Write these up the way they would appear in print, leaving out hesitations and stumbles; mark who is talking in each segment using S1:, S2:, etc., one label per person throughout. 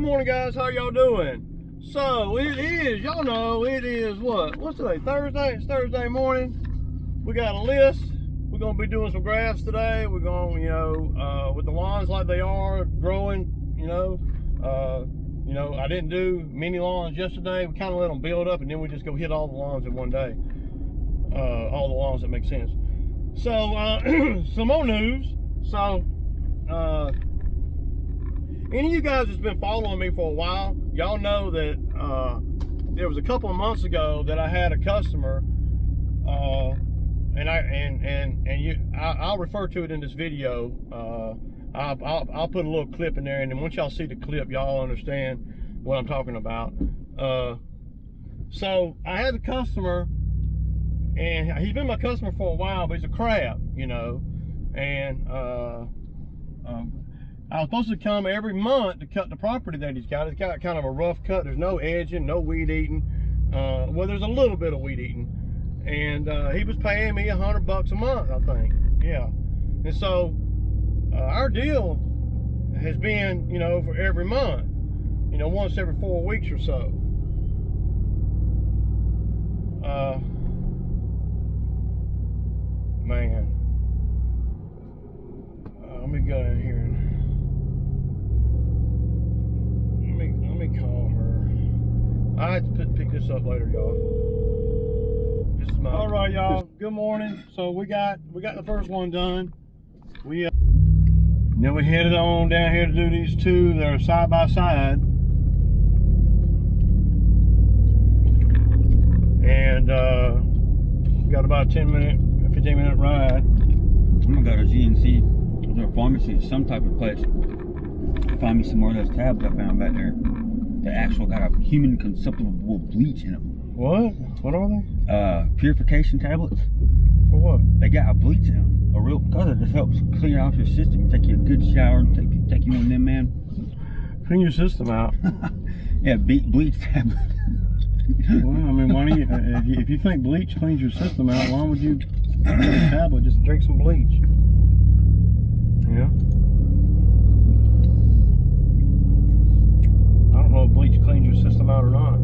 S1: morning, guys. How y'all doing? So it is, y'all know, it is what's today? Thursday. It's Thursday morning. We got a list. We're gonna be doing some grass today. We're gonna, with the lawns like they are growing, I didn't do many lawns yesterday. We kind of let them build up, and then we just go hit all the lawns in one day. All the lawns that make sense. So some more news. So any of you guys that's been following me for a while, y'all know that there was a couple of months ago that I had a customer, I'll refer to it in this video. I'll put a little clip in there, and then once y'all see the clip, y'all understand what I'm talking about. So I had a customer, and he's been my customer for a while, but he's a crab, and I was supposed to come every month to cut the property that he's got. It's got kind of a rough cut. There's no edging, no weed eating. Well, there's a little bit of weed eating, and he was paying me $100 a month, I think. Yeah, and so our deal has been, for every month, once every 4 weeks or so. Man, let me go in here and let me call her. I have to pick this up later, y'all. This is my. All right, y'all. Good morning. So we got the first one done. Then we headed on down here to do these two that are side by side. And got about a 15-minute ride.
S2: I'm gonna go to GNC, or pharmacy, some type of place. Find me some more of those tablets I found back there. They actually got a human consumptible bleach in them.
S1: What? What are they?
S2: Purification tablets.
S1: For what?
S2: They got a bleach in them. A real, because it just helps clean out your system. Take you a good shower and take you one of them, man.
S1: Clean your system out.
S2: Yeah, bleach tablet.
S1: Well, I mean, why don't you, if you think bleach cleans your system out, why would you get a tablet? Just drink some bleach. Yeah. I don't know if bleach cleans your system out or not.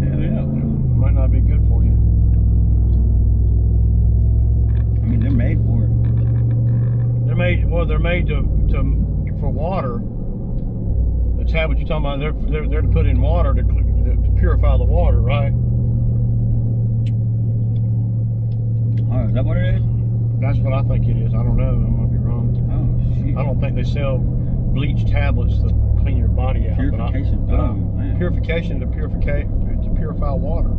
S1: Yeah. It might not be good for you.
S2: I mean, they're made for it.
S1: They're made for water. The tablet you're talking about, they're to put in water to purify the water, right?
S2: Oh, is that what it is?
S1: That's what I think it is. I don't know. I might be wrong.
S2: Oh, shit.
S1: I don't think they sell bleach tablets to clean your body out.
S2: Purification.
S1: Purification to purify water.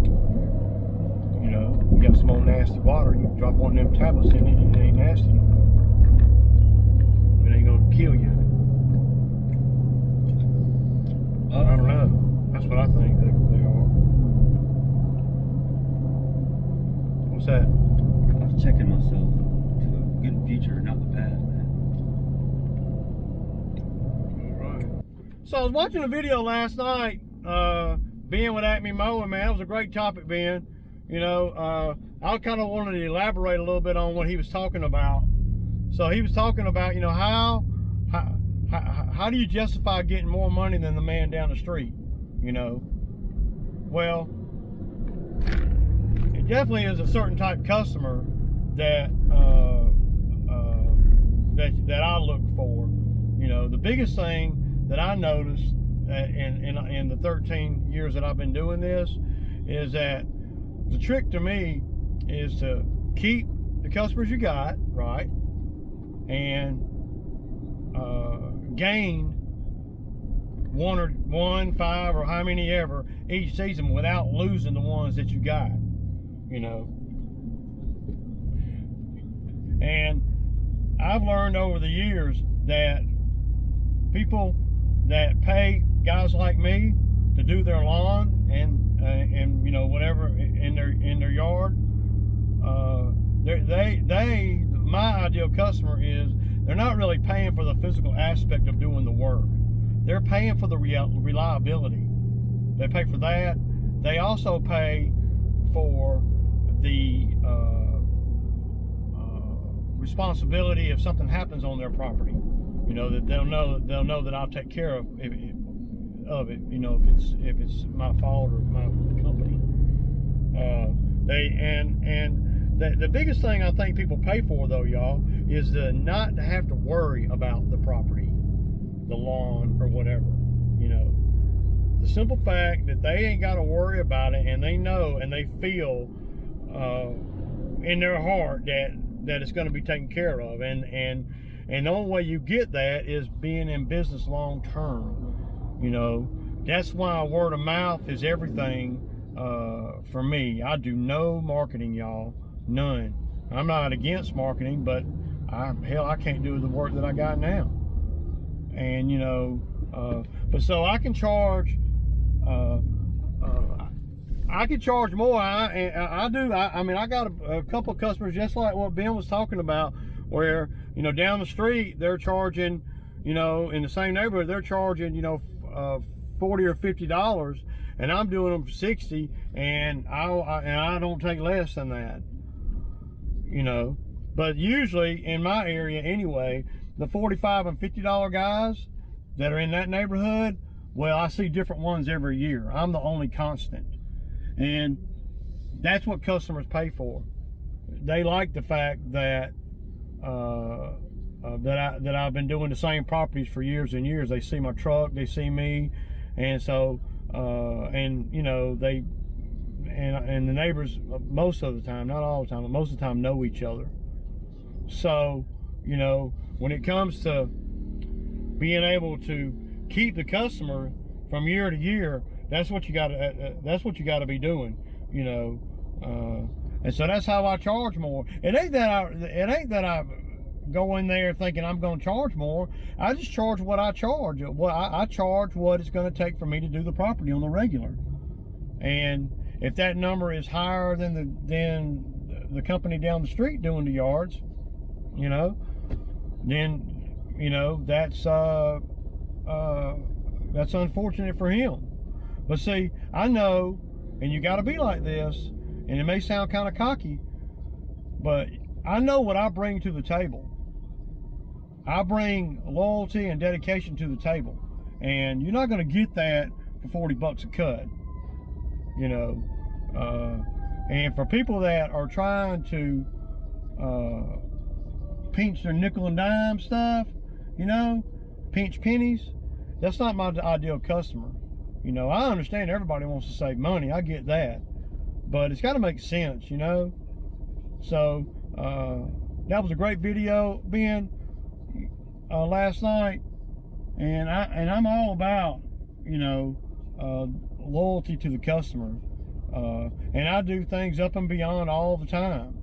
S1: You got some old nasty water, you drop one of them tablets in it, and it ain't nasty no more. It ain't gonna kill you. I don't know. That's what I think they are. What's that?
S2: I was checking myself to a good future, not the past, man.
S1: Right. So I was watching a video last night, Ben with Acme Mowing, man. It was a great topic, Ben. I kind of wanted to elaborate a little bit on what he was talking about. So he was talking about, how do you justify getting more money than the man down the street? Well, it definitely is a certain type of customer that that I look for. The biggest thing that I noticed in the 13 years that I've been doing this is that the trick to me is to keep the customers you got, right, and gain one, five, or how many ever each season without losing the ones that you got, And I've learned over the years that people that pay guys like me to do their lawn and whatever in their yard, my ideal customer is, they're not really paying for the physical aspect of doing the work. They're paying for the reliability. They pay for that. They also pay for the responsibility if something happens on their property. That they'll know that I'll take care of of it. You know, if it's my fault or my company. The biggest thing I think people pay for, though, y'all, is not to have to worry about the property, the lawn, or whatever. You know, the simple fact that they ain't got to worry about it, and they know and they feel in their heart that it's going to be taken care of, and the only way you get that is being in business long term. You know, that's why word of mouth is everything for me. I do no marketing, y'all. None. I'm not against marketing, but I can't do the work that I got now. And you know, but so I can charge. I can charge more. I do. I mean, I got a couple of customers just like what Ben was talking about, where you know down the street they're charging, you know, in the same neighborhood they're charging, you know, $40 or $50, and I'm doing them for $60, and I don't take less than that. You know, but usually in my area anyway, the $45 and $50 guys that are in that neighborhood, well, I see different ones every year. I'm the only constant, and that's what customers pay for. They like the fact that that I've been doing the same properties for years and years. They see my truck, they see me, and so and you know and the neighbors most of the time, not all the time, but most of the time know each other. So you know, when it comes to being able to keep the customer from year to year, that's what you got to be doing, you know. And so that's how I charge more. It ain't that I go in there thinking I'm going to charge more. I just charge what I charge. Well, I charge what it's going to take for me to do the property on the regular. And if that number is higher than the company down the street doing the yards, you know, then you know that's unfortunate for him. But see, I know, and you got to be like this, and it may sound kind of cocky, but I know what I bring to the table. I bring loyalty and dedication to the table, and you're not going to get that for $40 a cut, you know. And for people that are trying to pinch their nickel and dime stuff, you know, pinch pennies, that's not my ideal customer. You know, I understand everybody wants to save money. I get that, but it's got to make sense, you know. So that was a great video, Ben, last night, and I'm all about, you know, loyalty to the customer, and I do things up and beyond all the time,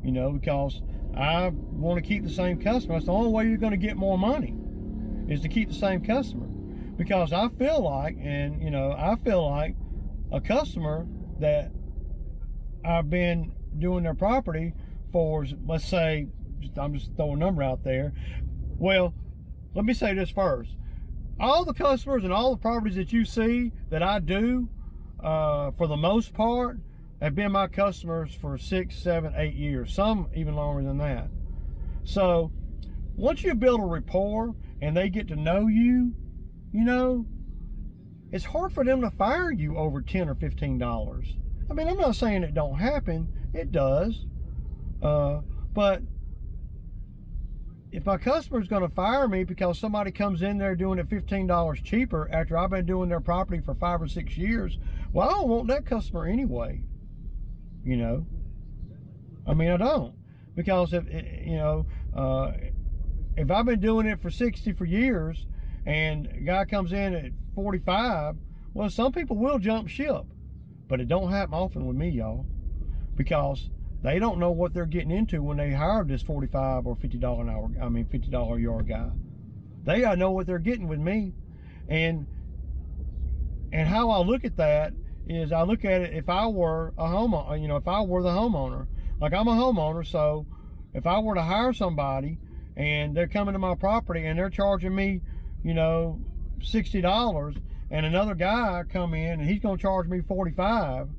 S1: you know, because I want to keep the same customer. That's the only way you're going to get more money, is to keep the same customer. Because I feel like a customer that I've been doing their property for, let's say, I'm just throwing a number out there. Well, let me say this first. All the customers and all the properties that you see that I do, for the most part, have been my customers for 6, 7, 8 years, some even longer than that. So once you build a rapport and they get to know you, you know, it's hard for them to fire you over $10 or $15. I mean, I'm not saying it don't happen. It does. But if my customer's going to fire me because somebody comes in there doing it $15 cheaper after I've been doing their property for 5 or 6 years, well, I don't want that customer anyway. You know, I mean, I don't. Because if, you know, if I've been doing it for 60 for years, and a guy comes in at 45, well, some people will jump ship, but it don't happen often with me, y'all, because they don't know what they're getting into when they hired this $45 or $50 an hour, I mean $50 a yard guy. They gotta know what they're getting with me. And how I look at that is, I look at it, if I were a homeowner, you know, if I were the homeowner, like I'm a homeowner, so if I were to hire somebody and they're coming to my property and they're charging me, you know, $60, and another guy come in and he's going to charge me $45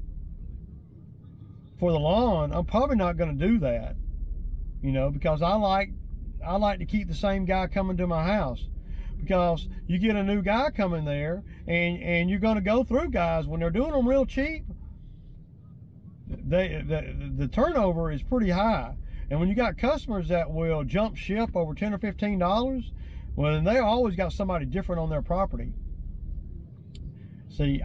S1: for the lawn, I'm probably not going to do that, you know, because I like to keep the same guy coming to my house, because you get a new guy coming there, and you're going to go through guys when they're doing them real cheap. The turnover is pretty high, and when you got customers that will jump ship over $10 or $15, well, then they always got somebody different on their property. See,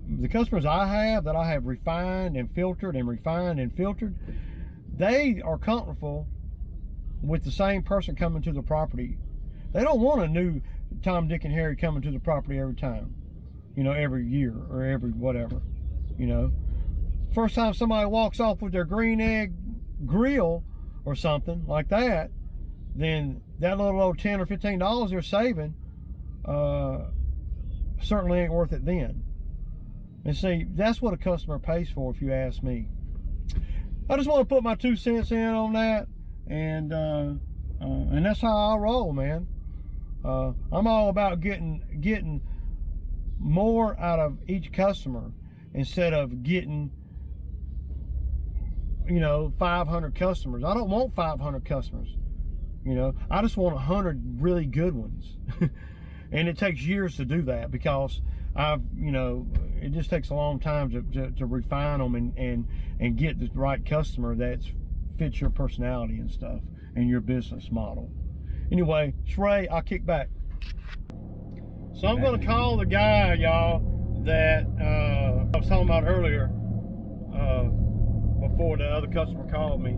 S1: the customers I have refined and filtered and refined and filtered, they are comfortable with the same person coming to the property. They don't want a new Tom, Dick, and Harry coming to the property every time, you know, every year or every whatever, you know. First time somebody walks off with their green egg grill or something like that, then that little old $10 or $15 they're saving certainly ain't worth it then. And see, that's what a customer pays for, if you ask me. I just want to put my 2 cents in on that, and that's how I roll, man. I'm all about getting more out of each customer instead of getting, you know, 500 customers. I don't want 500 customers. You know, I just want 100 really good ones. And it takes years to do that, because you know, it just takes a long time to refine them and get the right customer that fits your personality and stuff and your business model. Anyway, Shrey, I'll kick back. So I'm going to call the guy, y'all, that I was talking about earlier, before the other customer called me,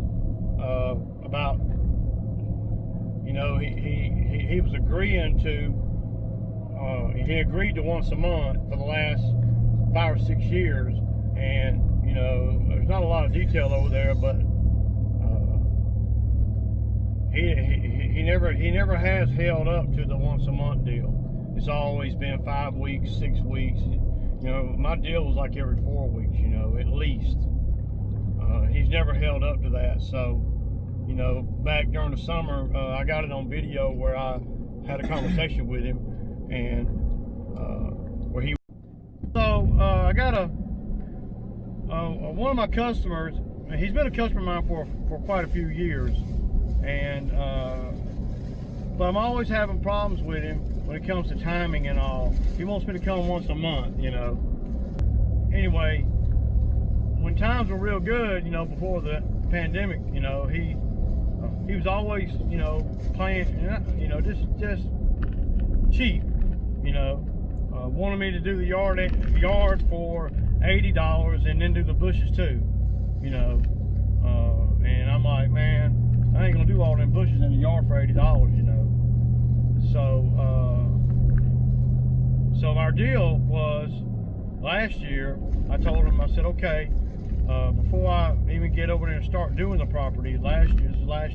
S1: about, you know, he was agreeing to, he agreed to once a month for the last 5 or 6 years, and you know, there's not a lot of detail over there, but he never has held up to the once a month deal. It's always been 5 weeks, 6 weeks. You know, my deal was like every 4 weeks, you know, at least. He's never held up to that. So, you know, back during the summer, I got it on video where I had a conversation with him, and where he. So I got one of my customers. He's been a customer of mine for quite a few years, and but I'm always having problems with him when it comes to timing and all. He wants me to come once a month, you know. Anyway, when times were real good, you know, before the pandemic, you know, he was always, you know, playing, you know, just cheap, you know. Wanted me to do the yard for $80 and then do the bushes too, you know. And I'm like, man, I ain't gonna do all them bushes in the yard for $80, you know. So our deal was, last year, I told him, I said, okay, before I even get over there and start doing the property, last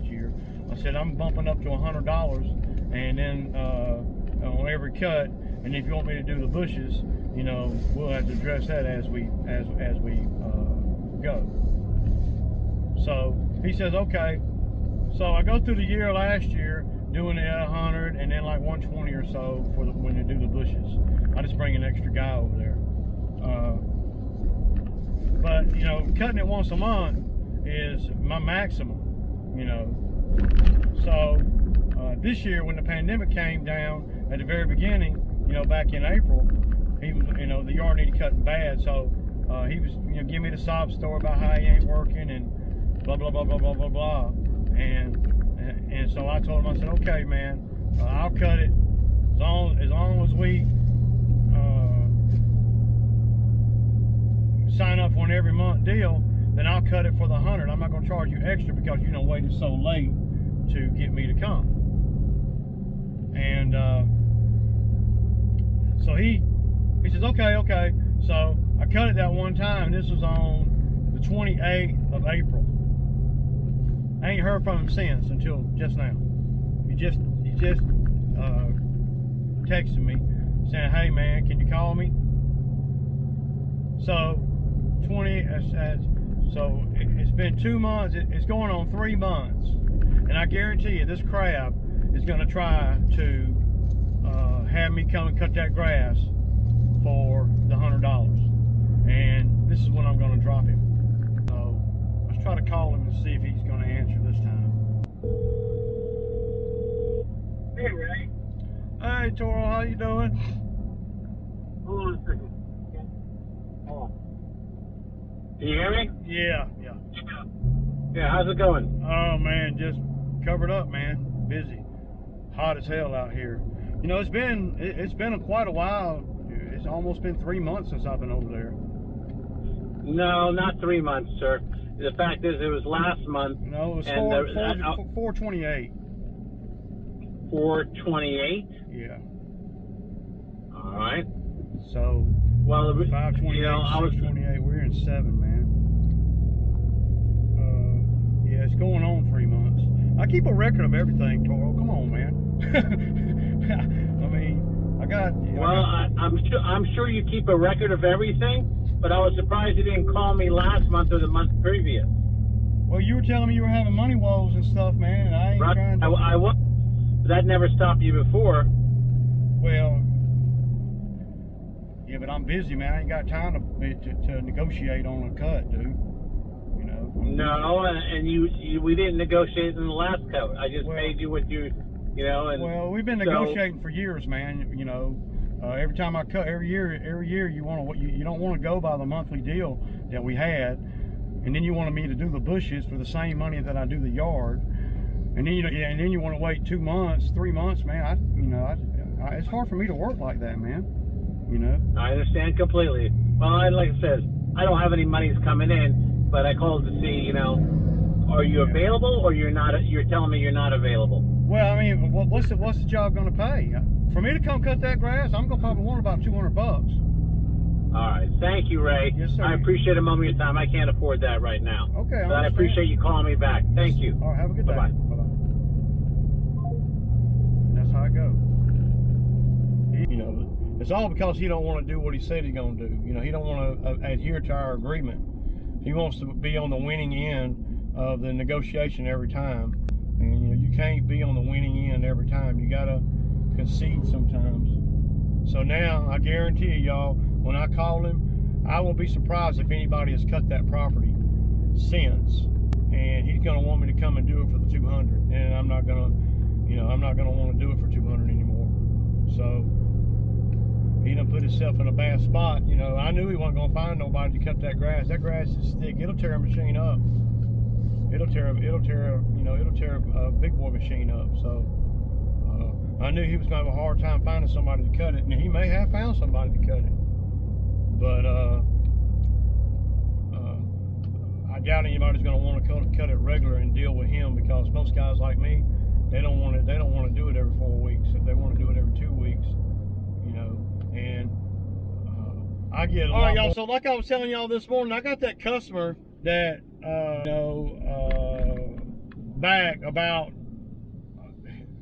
S1: year, I said, I'm bumping up to $100, and then on every cut, and if you want me to do the bushes, you know, we'll have to address that as we go. So he says, okay. So I go through the year last year doing it at 100, and then like 120 or so for when you do the bushes. I just bring an extra guy over there. But you know, cutting it once a month is my maximum, you know. So this year, when the pandemic came down at the very beginning, you know, back in April, he was, you know, the yard needed cutting bad, so he was, you know, giving me the sob story about how he ain't working and blah blah blah blah blah blah blah, and so I told him, I said, okay, man, I'll cut it as long as we sign up for an every month deal, then I'll cut it for the 100. I'm not going to charge you extra because you know waited so late to get me to come. And so he says, okay. So I cut it that one time. This was on the 28th of April. I ain't heard from him since until just now. He just texted me saying, hey man, can you call me? So it's been 2 months. It's going on 3 months, and I guarantee you this crab is going to try to have me come and cut that grass for the $100, and this is when I'm going to drop him. So let's try to call him and see if he's going to answer this time.
S3: Hey Ray.
S1: Hey Hey, Toro, how you doing?
S3: Hold on a second. Hold on. Can you hear me?
S1: Yeah.
S3: Yeah, how's it going?
S1: Oh, man, just covered up, man. Busy. Hot as hell out here. You know, it's been quite a while. It's almost been 3 months since I've been over there.
S3: No, not 3 months, sir. The fact is, it was last month.
S1: No, it was
S3: and
S1: 4/28.
S3: 4/28?
S1: Yeah.
S3: All right.
S1: So,
S3: Well,
S1: 5/28,
S3: you know,
S1: 6/28, we're in 7, man. Yeah, it's going on 3 months. I keep a record of everything, Toro. Come on, man. I mean,
S3: I'm sure you keep a record of everything, but I was surprised you didn't call me last month or the month previous.
S1: Well, you were telling me you were having money woes and stuff, man, and I ain't
S3: Right.
S1: trying to...
S3: I was. That never stopped you before.
S1: Well, yeah, but I'm busy, man. I ain't got time to negotiate on a cut, dude. You know.
S3: No, and we didn't negotiate in the last cut. I just paid you what you know. And
S1: well, we've been negotiating for years, man. You know, every time I cut, every year, you don't want to go by the monthly deal that we had, and then you wanted me to do the bushes for the same money that I do the yard, and then you want to wait 2 months, 3 months, man. It's hard for me to work like that, man. You know.
S3: I understand completely. Well, like I said, I don't have any monies coming in, but I called to see, you know, are you available or you're not? You're telling me you're not available.
S1: Well, I mean, what's the job going to pay? For me to come cut that grass, I'm going to probably want about $200.
S3: All right. Thank you, Ray.
S1: Yes, sir.
S3: I appreciate a moment of your time. I can't afford that right now.
S1: Okay.
S3: But I appreciate you calling me back. Thank you.
S1: All right. Have a good day.
S3: Bye-bye.
S1: Bye-bye. And that's how it goes. You know, it's all because he don't want to do what he said he's going to do. You know, he don't want to adhere to our agreement. He wants to be on the winning end of the negotiation every time. And, you know, you can't be on the winning end every time. You got to concede sometimes. So now, I guarantee y'all, when I call him, I will be surprised if anybody has cut that property since. And he's going to want me to come and do it for the 200. And I'm not going to, you know, I'm not going to want to do it for 200 anymore. So he done put himself in a bad spot. You know, I knew he wasn't going to find nobody to cut that grass. That grass is thick. It'll tear a machine up. It'll tear a big boy machine up. So I knew he was going to have a hard time finding somebody to cut it, and he may have found somebody to cut it. But I doubt anybody's going to want to cut it regular and deal with him, because most guys like me, they don't want to do it every 4 weeks. They want to do it every 2 weeks. You know, and I get a lot. All right, y'all. So like I was telling y'all this morning, I got that customer that back about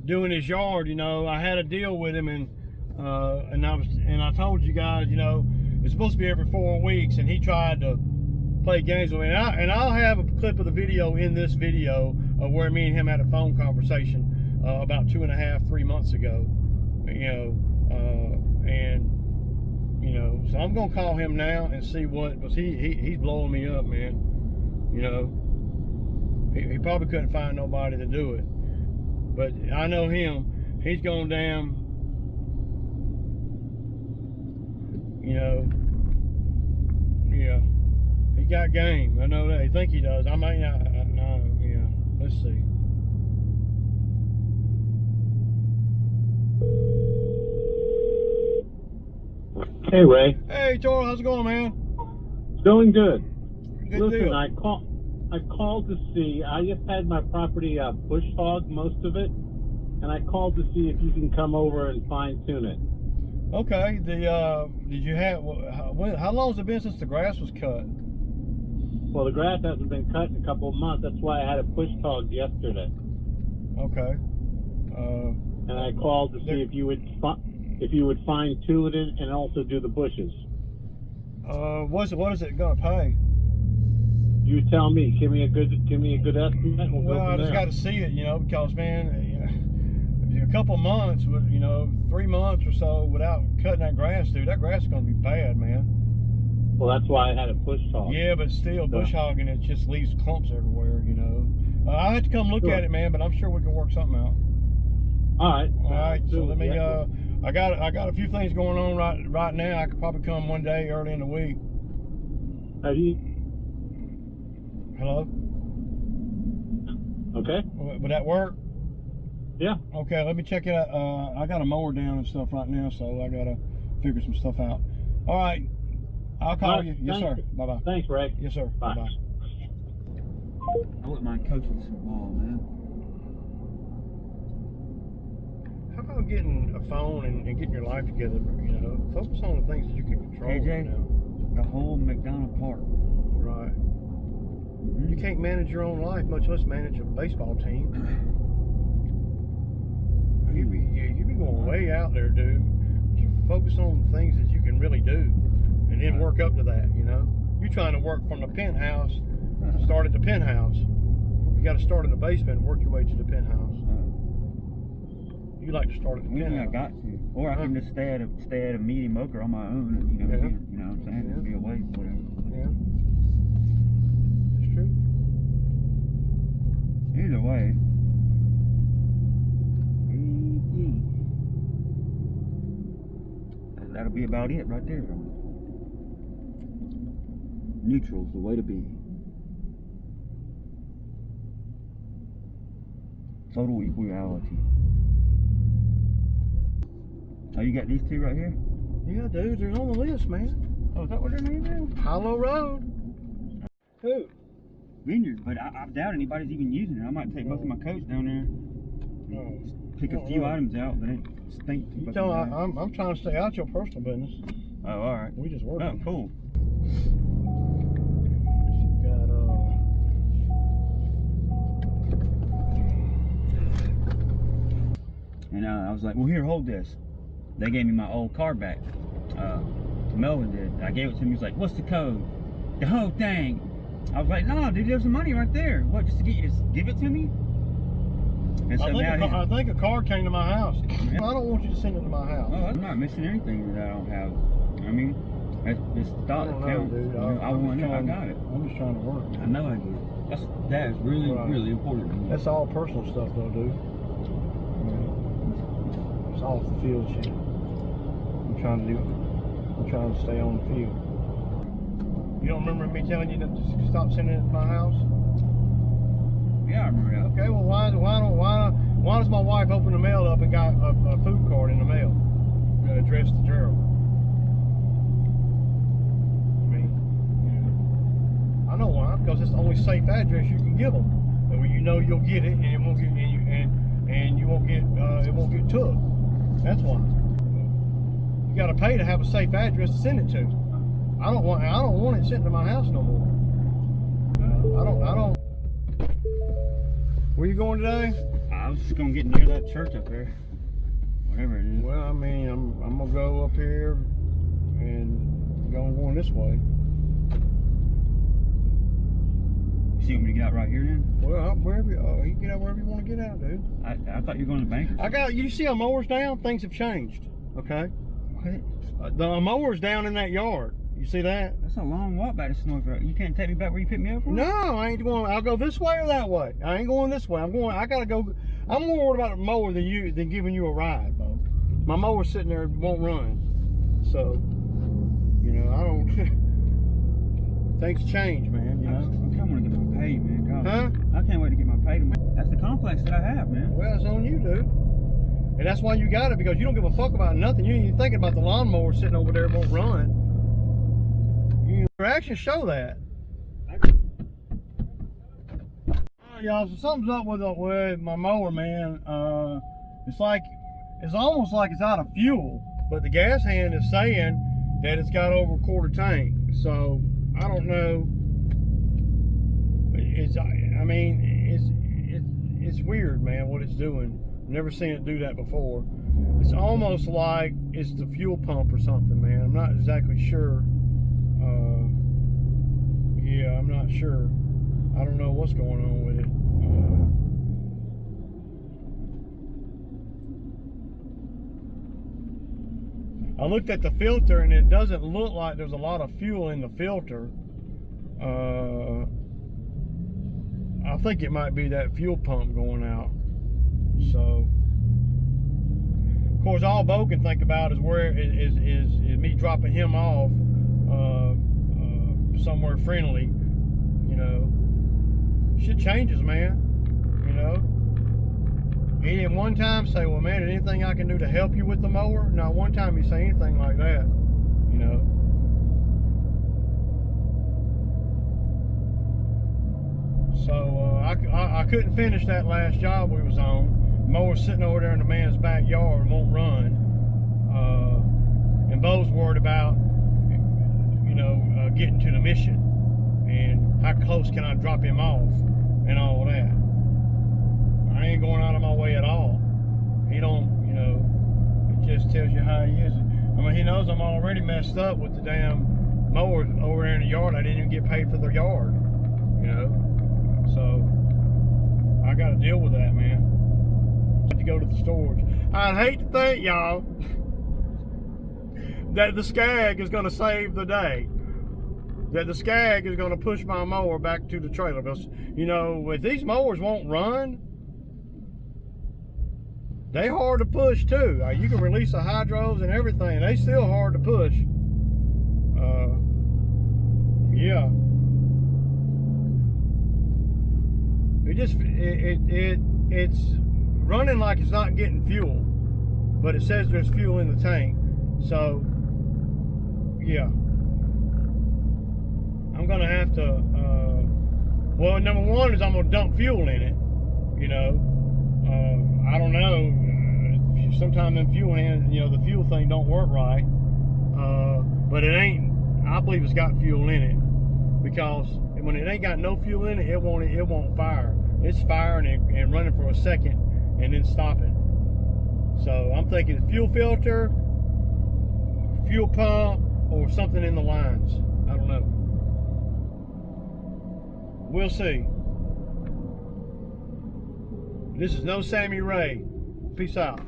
S1: doing his yard. You know, I had a deal with him, and I told you guys, you know, it's supposed to be every 4 weeks, and he tried to play games with me. And I'll have a clip of the video in this video of where me and him had a phone conversation about 2.5, 3 months ago. You know, and you know, so I'm gonna call him now and see what, because he's blowing me up, man. You know, he probably couldn't find nobody to do it, but I know him. He's going down. You know, yeah, he got game. I know that. I think he does. I may not. Yeah. Let's see.
S3: Hey, Ray.
S1: Hey, Toro, how's it going, man?
S3: It's going good.
S1: Good
S3: Listen,
S1: deal.
S3: I called to see. I just had my property bush hog, most of it, and I called to see if you can come over and fine tune it.
S1: Okay. Did you have? How long has it been since the grass was cut?
S3: Well, the grass hasn't been cut in a couple of months. That's why I had a push hog yesterday.
S1: Okay.
S3: And I called to see if you would fine tune it and also do the bushes.
S1: What is it gonna pay?
S3: You tell me. Give me a good estimate.
S1: Well, I just got to see it, you know, because man, you know, a couple months, you know, 3 months or so without cutting that grass, dude, that grass is gonna be bad, man.
S3: Well, that's why I had a push hog.
S1: Yeah, but still, bush hogging, it just leaves clumps everywhere, you know. I'll have to come look at it, man, but I'm sure we can work something out.
S3: All right.
S1: All right. So let me. I got a few things going on right now. I could probably come one day early in the week.
S3: Are you
S1: Hello?
S3: okay?
S1: Would that work?
S3: Yeah.
S1: Okay, let me check it out. I got a mower down and stuff right now, so I gotta figure some stuff out. All right, I'll call you. Yes, sir. Bye bye.
S3: Thanks, Ray.
S1: Yes, sir.
S3: Bye.
S1: Bye.
S2: I wouldn't mind coaching some ball, man.
S1: How about getting a phone and getting your life together? You know, focus on the things that you can control.
S2: AJ,
S1: right now.
S2: the whole McDonald Park.
S1: Right. You can't manage your own life, much less manage a baseball team. You be going way out there, dude. You focus on the things that you can really do, and then work up to that. You know, you're trying to work from the penthouse, start at the penthouse. You got to start in the basement and work your way to the penthouse. You like to start at the penthouse.
S2: I got to, or I can just stay at a mediocre on my own. You know,
S1: Yeah.
S2: you know what I'm saying?
S1: Yeah.
S2: Be away, whatever.
S1: Yeah, it's true.
S2: Either way. That'll be about it right there. Neutral's the way to be. Total equality. Oh, you got these two right here?
S1: Yeah, dude, they're on the list, man.
S2: Oh, is that what their name is?
S1: Hollow Road. Who?
S2: Vineyard, but I doubt anybody's even using it. I might take most of my coats down there.
S1: Oh.
S2: Pick a few items out that ain't stink.
S1: You tell I'm trying to stay out your personal business.
S2: Oh, all right.
S1: We just work.
S2: Oh, cool.
S1: Got
S2: And I was like, well, here, hold this. They gave me my old car back. Melvin did. I gave it to him. He was like, what's the code? The whole thing. I was like, no, dude, there's some money right there. What, just to get you to give it to me? And so
S1: I think a car came to my house.
S2: Yeah.
S1: I don't want you to send it to my house.
S2: Oh, I'm not missing anything that I don't have. I mean, it's the thought that counts.
S1: Dude.
S2: I want it, I got it.
S1: I'm just trying to work.
S2: I know I do. That is really,
S1: Right.
S2: really important to me.
S1: That's all personal stuff, though, dude. It's off the field shit. I'm trying to stay on the field. You don't remember me telling you to stop sending it to my house?
S2: Yeah, I remember that.
S1: Okay, well, why does my wife open the mail up and got a food card in the mail addressed to Gerald? I mean, I know why. Because it's the only safe address you can give them. That way you know you'll get it and it won't get and you won't get it won't get took. That's why. You got to pay to have a safe address to send it to. I don't want it sent to my house no more. I don't. Where you going today?
S2: I was just gonna get near that church up there. Whatever it is.
S1: Well, I mean, I'm gonna go up here and going this way.
S2: You see me to get out right here then?
S1: Well, wherever you can get out wherever you want to get out, dude.
S2: I thought you were going to Bankers.
S1: You see our mowers down? Things have changed. Okay.
S2: What?
S1: The mower's down in that yard. You see that?
S2: That's a long walk back to Snorkel. You can't take me back where you picked me up from?
S1: No, I ain't going. I'll go this way or that way. I ain't going this way. I gotta go. I'm more worried about the mower than giving you a ride, Bo. My mower's sitting there, won't run. So, you know, I don't. Things change, man. You know.
S2: I kind of want to get my pay, man. God.
S1: Huh?
S2: I can't wait to get my pay. That's the complex that I have, man.
S1: Well, it's on you, dude. And that's why you got it, because you don't give a fuck about nothing. You ain't even thinking about the lawnmower sitting over there won't run. Your actions show that. Y'all, so something's up with my mower, man. It's almost like it's out of fuel, but the gas hand is saying that it's got over a quarter tank. So I don't know. It's weird, man, what it's doing. I've never seen it do that before. It's almost like it's the fuel pump or something, man. I'm not exactly sure. Yeah, I'm not sure. I don't know what's going on with it. I looked at the filter and it doesn't look like there's a lot of fuel in the filter. I think it might be that fuel pump going out. So, of course, all Bo can think about is me dropping him off somewhere friendly. You know, shit changes, man. You know, he didn't one time say, "Well, man, anything I can do to help you with the mower?" Not one time he say anything like that. You know. So I couldn't finish that last job we was on. Mower's sitting over there in the man's backyard and won't run. And Bo's worried about, you know, getting to the mission and how close can I drop him off and all that. I ain't going out of my way at all. He don't, you know, it just tells you how he is. I mean, he knows I'm already messed up with the damn mower over there in the yard. I didn't even get paid for the yard, you know. So I got to deal with that, man. To go to the storage. I'd hate to think, y'all, that the Skag is going to save the day. That the Skag is going to push my mower back to the trailer. Because, you know, if these mowers won't run, they hard to push too. You can release the hydros and everything. They still hard to push. Yeah. It's running like it's not getting fuel, but it says there's fuel in the tank. So yeah, I'm gonna have to well, number one is I'm gonna dump fuel in it. You know, I don't know, sometimes them fuel hands, you know, the fuel thing don't work right, but it ain't, I believe it's got fuel in it, because when it ain't got no fuel in it, it won't fire. It's firing and running for a second and then stopping. So I'm thinking fuel filter, fuel pump, or something in the lines. I don't know. We'll see. This is no Sammy Ray. Peace out.